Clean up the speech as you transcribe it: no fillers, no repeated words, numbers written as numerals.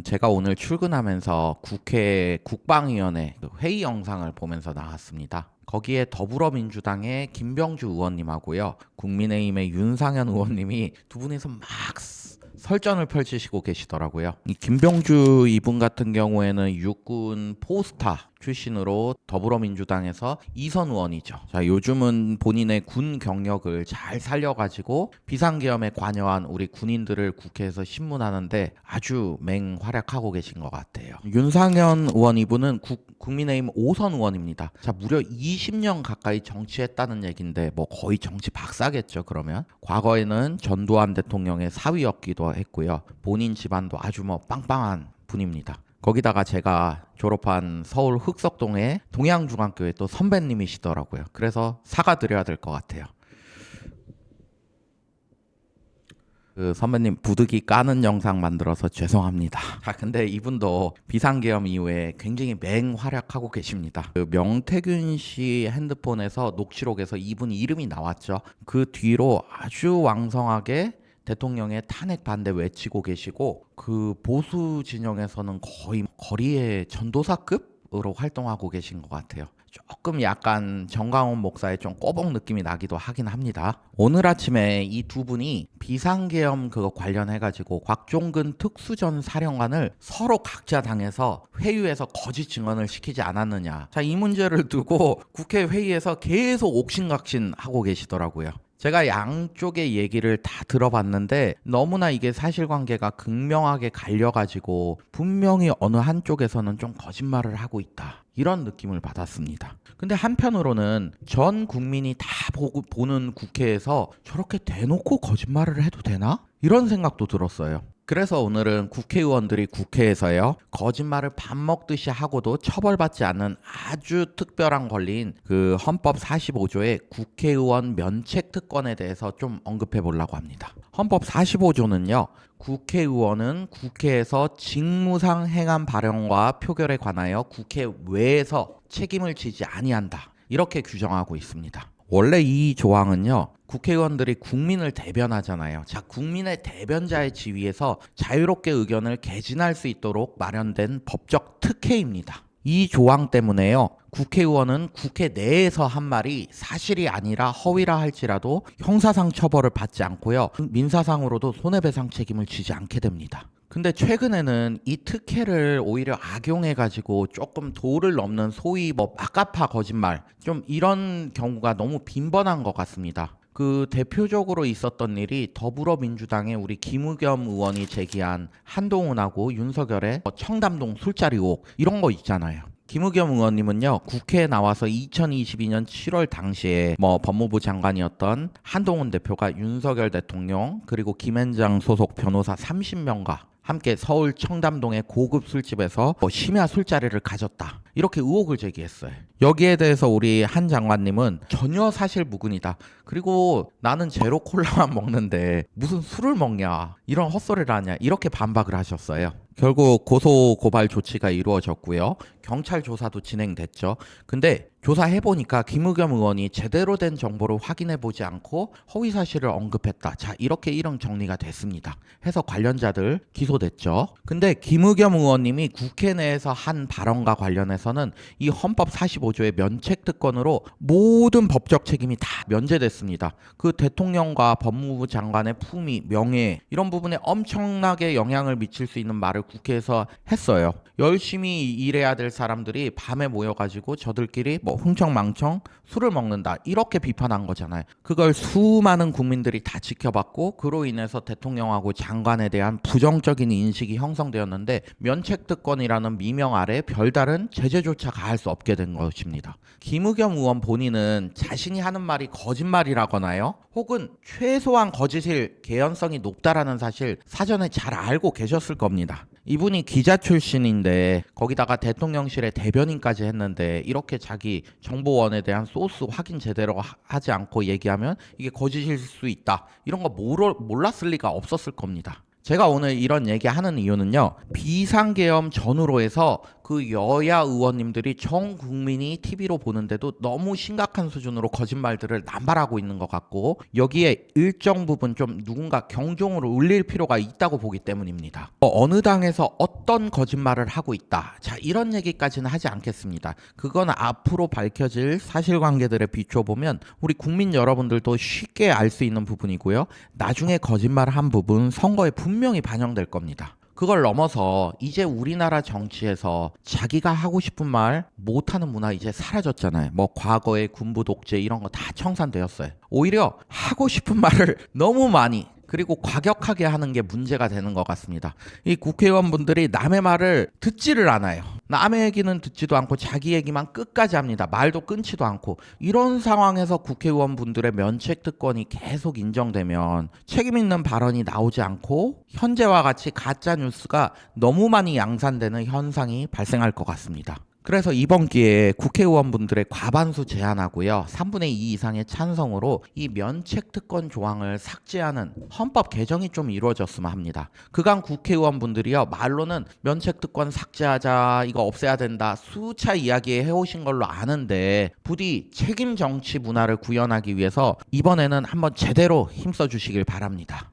제가 오늘 출근하면서 국회 국방위원회 회의 영상을 보면서 나왔습니다. 거기에 더불어민주당의 김병주 의원님하고요, 국민의힘의 윤상현 의원님이 두 분이서 막 설전을 펼치시고 계시더라고요. 이 김병주 이분 같은 경우에는 육군 포스타 출신으로 더불어민주당에서 2선 의원이죠. 자, 요즘은 본인의 군 경력을 잘 살려가지고 비상계엄에 관여한 우리 군인들을 국회에서 신문하는데 아주 맹활약하고 계신 것 같아요. 윤상현 의원 이분은 국민의힘 5선 의원입니다. 자, 무려 20년 가까이 정치했다는 얘긴데 뭐 거의 정치 박사겠죠. 그러면 과거에는 전두환 대통령의 사위였기도 했고요. 본인 집안도 아주 뭐 빵빵한 분입니다. 거기다가 제가 졸업한 서울 흑석동의 동양중학교에 또 선배님이시더라고요. 그래서 사과드려야 될 것 같아요. 그 선배님 부득이 까는 영상 만들어서 죄송합니다. 근데 이분도 비상계엄 이후에 굉장히 맹활약하고 계십니다. 그 명태균 씨 핸드폰에서 녹취록에서 이분 이름이 나왔죠. 그 뒤로 아주 왕성하게 대통령의 탄핵 반대 외치고 계시고, 그 보수 진영에서는 거의 거리의 전도사급으로 활동하고 계신 것 같아요. 조금 약간 정강원 목사의 좀 꼬복 느낌이 나기도 하긴 합니다. 오늘 아침에 이 두 분이 비상계엄 그거 관련해가지고 곽종근 특수전 사령관을 서로 각자 당해서 회유에서 거짓 증언을 시키지 않았느냐. 자, 이 문제를 두고 국회 회의에서 계속 옥신각신 하고 계시더라고요. 제가 양쪽의 얘기를 다 들어봤는데 너무나 이게 사실관계가 극명하게 갈려가지고 분명히 어느 한쪽에서는 좀 거짓말을 하고 있다, 이런 느낌을 받았습니다. 근데 한편으로는 전 국민이 다 보는 국회에서 저렇게 대놓고 거짓말을 해도 되나? 이런 생각도 들었어요. 그래서 오늘은 국회의원들이 국회에서요, 거짓말을 밥 먹듯이 하고도 처벌받지 않는 아주 특별한 권리인 그 헌법 45조의 국회의원 면책 특권에 대해서 좀 언급해 보려고 합니다. 헌법 45조는요, 국회의원은 국회에서 직무상 행한 발언과 표결에 관하여 국회 외에서 책임을 지지 아니한다, 이렇게 규정하고 있습니다. 원래 이 조항은요, 국회의원들이 국민을 대변하잖아요. 자, 국민의 대변자의 지위에서 자유롭게 의견을 개진할 수 있도록 마련된 법적 특혜입니다. 이 조항 때문에요, 국회의원은 국회 내에서 한 말이 사실이 아니라 허위라 할지라도 형사상 처벌을 받지 않고요, 민사상으로도 손해배상 책임을 지지 않게 됩니다. 근데 최근에는 이 특혜를 오히려 악용해가지고 조금 도를 넘는 소위 뭐 막가파 거짓말, 좀 이런 경우가 너무 빈번한 것 같습니다. 그 대표적으로 있었던 일이 더불어민주당의 우리 김의겸 의원이 제기한 한동훈하고 윤석열의 청담동 술자리 의혹, 이런 거 있잖아요. 김의겸 의원님은요, 국회에 나와서 2022년 7월 당시에 법무부 장관이었던 한동훈 대표가 윤석열 대통령 그리고 김앤장 소속 변호사 30명과 함께 서울 청담동의 고급 술집에서 심야 술자리를 가졌다, 이렇게 의혹을 제기했어요. 여기에 대해서 우리 한 장관님은 전혀 사실 무근이다, 그리고 나는 제로 콜라만 먹는데 무슨 술을 먹냐, 이런 헛소리를 하냐, 이렇게 반박을 하셨어요. 결국 고소 고발 조치가 이루어졌고요, 경찰 조사도 진행됐죠. 근데 조사해보니까 김의겸 의원이 제대로 된 정보를 확인해보지 않고 허위 사실을 언급했다. 자, 이렇게 일응 정리가 됐습니다. 해서 관련자들 기소됐죠. 근데 김의겸 의원님이 국회 내에서 한 발언과 관련해서는 이 헌법 45조의 면책 특권으로 모든 법적 책임이 다 면제됐습니다. 그 대통령과 법무부 장관의 품위, 명예, 이런 부분에 엄청나게 영향을 미칠 수 있는 말을 국회에서 했어요. 열심히 일해야 될 사람들이 밤에 모여가지고 저들끼리 흥청망청 술을 먹는다, 이렇게 비판한 거잖아요. 그걸 수많은 국민들이 다 지켜봤고, 그로 인해서 대통령하고 장관에 대한 부정적인 인식이 형성되었는데 면책특권이라는 미명 아래 별다른 제재조차 가할 수 없게 된 것입니다. 김의겸 의원 본인은 자신이 하는 말이 거짓말이라거나요, 혹은 최소한 거짓일 개연성이 높다라는 사실 사전에 잘 알고 계셨을 겁니다. 이분이 기자 출신인데 거기다가 대통령실의 대변인까지 했는데 이렇게 자기 정보원에 대한 소스 확인 제대로 하지 않고 얘기하면 이게 거짓일 수 있다, 이런 거 몰랐을 리가 없었을 겁니다. 제가 오늘 이런 얘기하는 이유는요, 비상계엄 전후로 해서 그 여야 의원님들이 전 국민이 TV로 보는데도 너무 심각한 수준으로 거짓말들을 남발하고 있는 것 같고, 여기에 일정 부분 좀 누군가 경종으로 울릴 필요가 있다고 보기 때문입니다. 어느 당에서 어떤 거짓말을 하고 있다, 자, 이런 얘기까지는 하지 않겠습니다. 그건 앞으로 밝혀질 사실관계들에 비춰보면 우리 국민 여러분들도 쉽게 알 수 있는 부분이고요. 나중에 거짓말을 한 부분 선거에 분명히 반영될 겁니다. 그걸 넘어서 이제 우리나라 정치에서 자기가 하고 싶은 말 못하는 문화 이제 사라졌잖아요. 뭐 과거의 군부 독재 이런 거 다 청산되었어요. 오히려 하고 싶은 말을 너무 많이 그리고 과격하게 하는 게 문제가 되는 것 같습니다. 이 국회의원분들이 남의 말을 듣지를 않아요. 남의 얘기는 듣지도 않고 자기 얘기만 끝까지 합니다. 말도 끊지도 않고. 이런 상황에서 국회의원분들의 면책특권이 계속 인정되면 책임 있는 발언이 나오지 않고 현재와 같이 가짜 뉴스가 너무 많이 양산되는 현상이 발생할 것 같습니다. 그래서 이번 기회에 국회의원분들의 과반수 제안하고요, 3분의 2 이상의 찬성으로 이 면책특권 조항을 삭제하는 헌법 개정이 좀 이루어졌으면 합니다. 그간 국회의원분들이요, 말로는 면책특권 삭제하자, 이거 없애야 된다 수차 이야기해 오신 걸로 아는데, 부디 책임 정치 문화를 구현하기 위해서 이번에는 한번 제대로 힘써 주시길 바랍니다.